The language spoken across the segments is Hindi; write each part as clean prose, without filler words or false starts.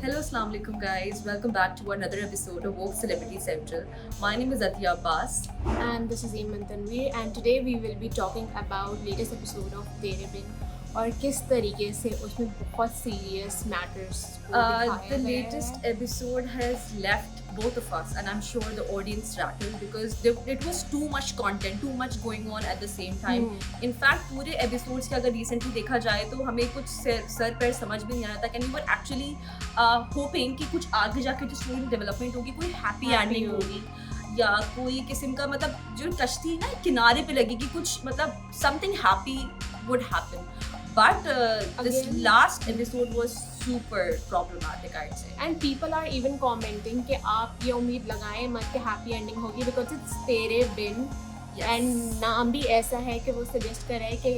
Hello, Assalamu alaikum, guys. Welcome back to another episode of Vogue Celebrity Central. My name is Atiya Abbas. And this is Eamon Tanveer, and today we will be talking about latest episode of तेरे बिन और किस तरीके से उसमें बहुत serious matters को दिखाया The गया latest है. episode has left both of us, and I'm sure the audience rattled because it was too much content, too much going on at the same time. In fact, पूरे episodes के अगर recently देखा जाए तो हमें कुछ सर पैर समझ भी नहीं आ रहा था. And we were actually hoping कि कुछ आगे जाके जो story development होगी, कोई happy ending होगी या कोई किस्म का मतलब जो कश्ती ना किनारे पे लगेगी, कुछ मतलब something happy would happen. But this Again, last episode was super problematic, I'd say. And people are even commenting कि आप ये उम्मीद लगाएं मत कि happy ending होगी because it's तेरे बिन. Yes. And नाम भी ऐसा है कि वो suggest कर रहा है कि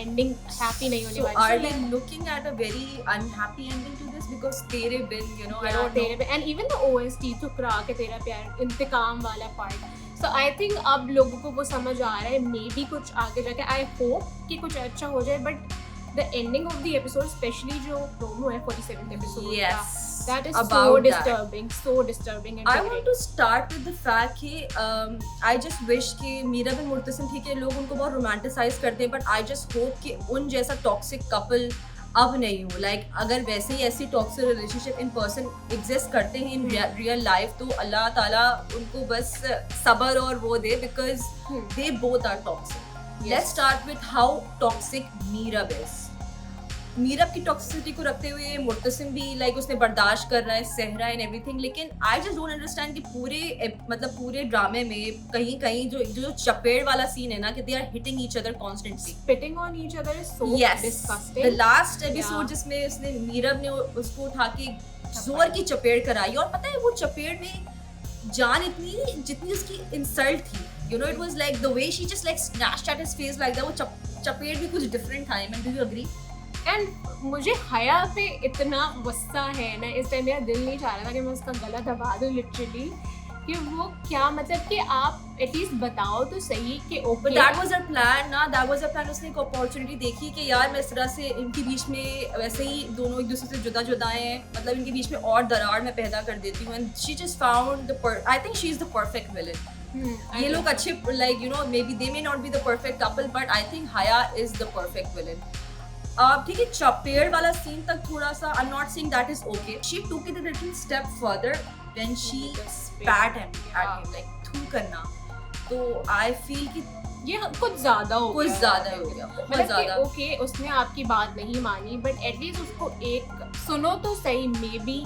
ending happy नहीं होने So वाली. are we looking at a very unhappy ending to this because तेरे बिन, I don't know. तेरे पे and even the OST ठुकरा के तेरा प्यार इंतकाम वाला part. So I think अब लोगों को वो समझ आ रहा है maybe कुछ आगे जाके I hope कि कुछ अच्छा हो जाए but the ending of the episode especially जो promo है 47th episode Yes. that is about so that. disturbing and I want to start with the fact कि I just wish कि मीरा बिन मुर्तसिम ठीक है लोग उनको बहुत रोमांटिसाइज करते हैं but I just hope कि उन जैसा टॉक्सिक कपल अब नहीं हो. Like अगर वैसे ही ऐसी toxic relationship in person exist करते हैं इन रियल लाइफ तो अल्लाह ताला उनको बस सब्र और वो दे because they both are toxic. Let's start with how toxic Meerab is. Meerab की टॉक्सिसिटी को रखते हुए मुर्तसिम भी लाइक उसने बर्दाश्त कर रहा है सहरा एंड एवरीथिंग लेकिन आई जस्ट डोंट अंडरस्टैंड कि पूरे ड्रामे में कहीं कहीं जो चपेड़ वाला सीन है ना कि they are hitting each other constantly. spitting on each other is so disgusting. The last episode Yeah. जिसमें उसने मीरब ने उसको उठा के जोर की चपेड़ कराई और पता है वो चपेड़ में जान इतनी जितनी उसकी इंसल्ट थी. It was like the way she just like snatched at his face like that. वो चपेड़ भी कुछ डिफरेंट था. And do you agree? And मुझे हया पे इतना गुस्सा है ना इस टाइम मेरा दिल नहीं चाह रहा था कि मैं उसका गला दबा दूं लिटरली कि वो क्या मतलब कि आप एटलीस्ट बताओ तो सही कि okay that was a plan ना दैट वाज अ प्लान. उसने एक अपॉर्चुनिटी देखी कि यार मैं इस तरह से इनके बीच में वैसे ही दोनों एक दूसरे से जुदा हैं मतलब इनके बीच में और दरार मैं पैदा कर देती हूँ. And she just found I think she is the perfect villain. ये लोग अच्छे like may be they may not be the perfect couple but I think हया इज द परफेक्ट विलन. ठीक है चपेड़ वाला सीन तक थोड़ा सा I am not saying that is okay. She took it a little step further when she spat him at him like थू करना. तो आई फील कि ये कुछ ज्यादा हो कुछ गया. ज्यादा हो गया बहुत मतलब ज्यादा. कि ओके उसने आपकी बात नहीं मानी बट एटलीस्ट उसको एक सुनो तो सही मे बी.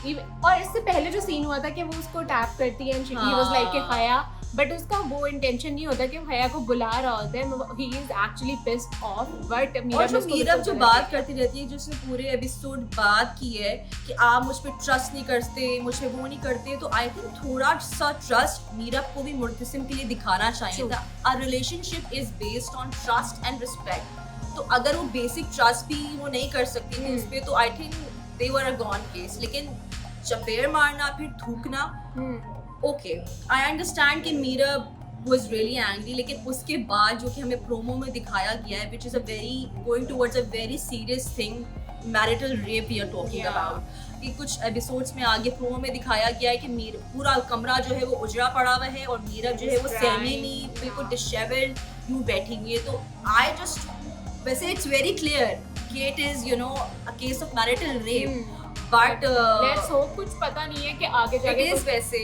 और इससे पहले जो सीन हुआ था कि वो उसको टैप करती है एंड ही वाज लाइक कि हया बट उसका वो इंटेंशन नहीं होता कि वो हया को बुला रहा होता है. He is actually pissed off but Meerab जो बात करती रहती है जो उसने पूरे एपिसोड बात की है कि आप मुझ पे ट्रस्ट नहीं करते मुझ पे वो नहीं करते तो आई थिंक थोड़ा सा ट्रस्ट मीरब को भी मुर्तसिम के लिए दिखाना चाहिए था. A relationship is based on trust and respect. तो अगर वो बेसिक ट्रस्ट भी वो नहीं कर सकती थी उस पर तो I think they were a gone case. लेकिन चपेड़ मारना फिर थूकना ओके आई अंडरस्टैंड कि मीरब was really angry लेकिन उसके बाद जो कि हमें प्रोमो में दिखाया गया है which is a very going towards a very serious thing marital rape we are talking about. कि कुछ एपिसोड्स में आगे प्रोमो में दिखाया गया है कि पूरा कमरा जो है वो उजड़ा पड़ा हुआ है और मीरब जो है वो सहमे नहीं बिल्कुल डिशेवल्ड यूं बैठी हुई है. तो आई जस्ट वैसे इट्स वेरी क्लियर कि it is a case of marital rape. But let's hope कुछ पता नहीं है कि आगे जाके इट इज वैसे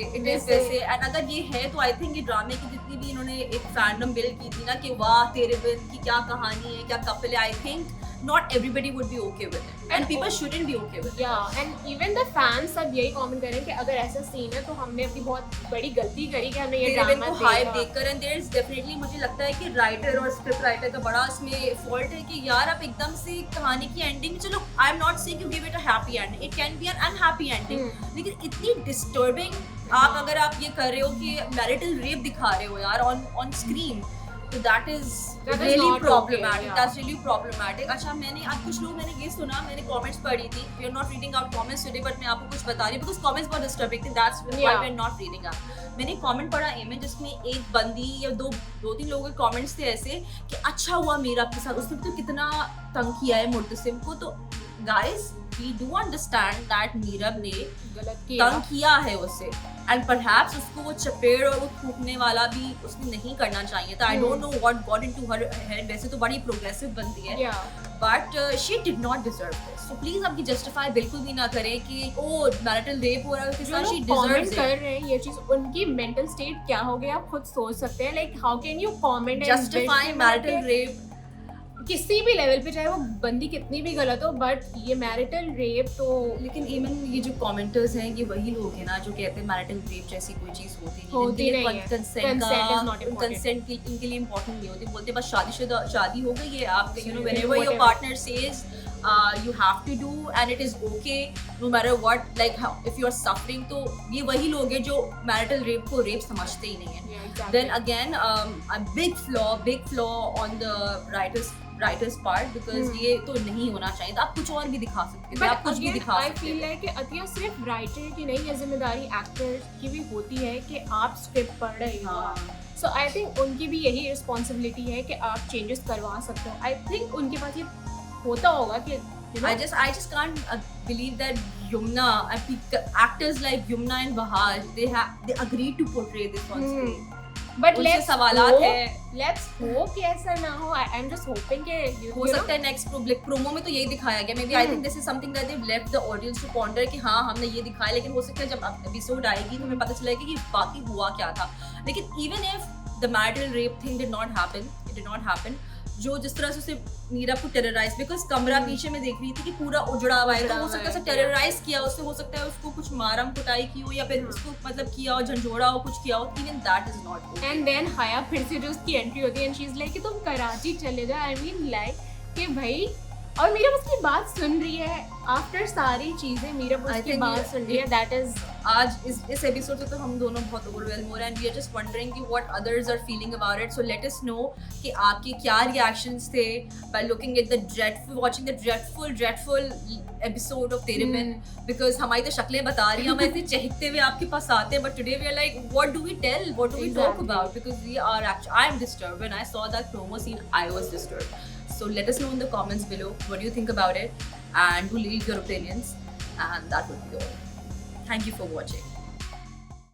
एंड अगर ये है तो आई थिंक ये ड्रामे की जितनी भी इन्होंने एक फैंडम बिल्ड की थी ना कि वाह तेरे बिन की क्या कहानी है क्या कपल है I think not everybody would be okay with it and people shouldn't be okay with it. Yeah, and even the fans सब यही कमेंट करें कि अगर ऐसा सीन है तो हमने अपनी बहुत बड़ी गलती करी कि हमने ये ड्रामा को हाइप देखकर एंड देयर इज डेफिनेटली मुझे लगता है कि राइटर और स्क्रिप्ट राइटर का बड़ा इसमें फॉल्ट है कि यार आप एकदम से कहानी की एंडिंग चलो I am not saying you give it a happy ending it can be an unhappy ending लेकिन इतनी डिस्टर्बिंग आप अगर आप ये कर रहे हो कि मैरिटल रेप दिखा रहे हो यार ऑन स्क्रीन तो that is really problematic. That's really problematic. अच्छा मैंने आज कुछ लोग मैंने ये सुना मैंने comments पढ़ी थी. We are not reading out comments today but मैं आपको कुछ बता रही हूँ because comments बहुत disturbing थे. That's why we are not reading out. मैंने comment पढ़ा में जिसमें एक बंदी या दो तीन लोगों के comments थे ऐसे कि अच्छा हुआ मेरा आपके साथ उसने तो कितना तंग किया है मुर्तसिम को. तो guys we do understand that Meerab ने गलत किया। तंग किया है उसे, एंड परहैप्स उसको वो चपेड़ और वो थूकने वाला भी उसने नहीं करना चाहिए था। I don't know what got into her head, वैसे तो बड़ी प्रोग्रेसिव बनती है, Yeah. But she did not deserve this. So please आपकी जस्टिफाई बिल्कुल भी ना करें कि ओ मैरिटल रेप हो रहा है उसके जो साथ, शी लोग कमेंट डिजर्व्स कर इट। रहे हैं ये चीज, उनकी मेंटल स्टेट क्या हो गया आप खुद सोच सकते हैं। Like how can you comment justify marital rape किसी भी लेवल पे, चाहे वो बंदी कितनी भी गलत हो, बट ये मैरिटल रेप तो लेकिन इवन ये जो कमेंटर्स हैं ये वही लोग हैं ना जो कहते हैं मैरिटल रेप जैसी कोई चीज होती होती नहीं नहीं है। Consent Consent is not important. Consent इनके लिए इंपॉर्टेंट नहीं होती। बोलते बस शादी हो गई है, आप you know Absolutely, whenever your whatever. Partner says you have to do and it is okay no matter what, like how, if you are suffering, तो ये वही लोग हैं जो मैरिटल रेप को रेप समझते ही नहीं है। Yeah, exactly. Then again, a big flaw on the writer's part, because ये तो नहीं होना चाहिए था। आप कुछ और भी दिखा सकते थे, आप बट कुछ भी दिखा आई सकते फील थे। लाइक कि अतिया सिर्फ राइटर की नहीं, ये जिम्मेदारी एक्टर की भी होती है कि आप स्क्रिप्ट पढ़ रहे हो। हाँ, सो आई थिंक उनकी भी यही रिस्पॉन्सिबिलिटी है कि आप चेंजेस करवा सकते हो। आई थिंक उनके पास ये होता होगा कि you know, I just can't believe that Yumna and actors like Yumna and Bahar they agreed to portray this on screen. But उनसे लेट्स सवालात है। लेट्स होप कि ऐसा ना हो। आई एम जस्ट होपिंग कि हो सकता है नेक्स्ट प्रोमो में तो यही दिखाया गया। Maybe I think this is something that they left the audience to ponder कि हाँ हमने ये दिखाया, लेकिन हो सकता है जब एपिसोड आएगी तो हमें पता चलेगा कि बाकी हुआ क्या था। लेकिन even if the marital rape thing did not happen, जो जिस तरह से उसे मीरा को टेरराइज, बिकॉज कमरा पीछे में देख रही थी कि पूरा उजड़ा हुआ है, तो हो सकता है टेरराइज किया उससे, हो सकता है उसको कुछ मारम कुटाई की हो या फिर उसको मतलब किया हो, झंझोड़ा हो, कुछ किया हो। Even that is not okay. And then हया फिर से जो उसकी एंट्री होती है एंड शी इज लाइक कि तुम कराची चले जाओ। आई मीन लाइक कि भाई, और मीरा उसकी बात सुन रही है आफ्टर सारी चीजें, मीरा उसकी think बात सुन रही है। दैट इज आज इस एपिसोड से तो हम दोनों बहुत ओवरवेल्म हो रहे हैं, and we are just wondering कि what others are feeling about it. So let us know कि आपके क्या रिएक्शंस थे by looking at the watching the dreadful episode of Tere Bin, because हमारी तो शक्लें बता रही हैं, हम ऐसे चहकते हुए आपके पास आते हैं, but today we are like what do we tell, what do we talk Exactly. About, because we are actually, I am disturbed when I saw that promo scene, I was disturbed. So let us know in the comments below what you think about it, and do leave your opinions, and that would be all. Thank you for watching.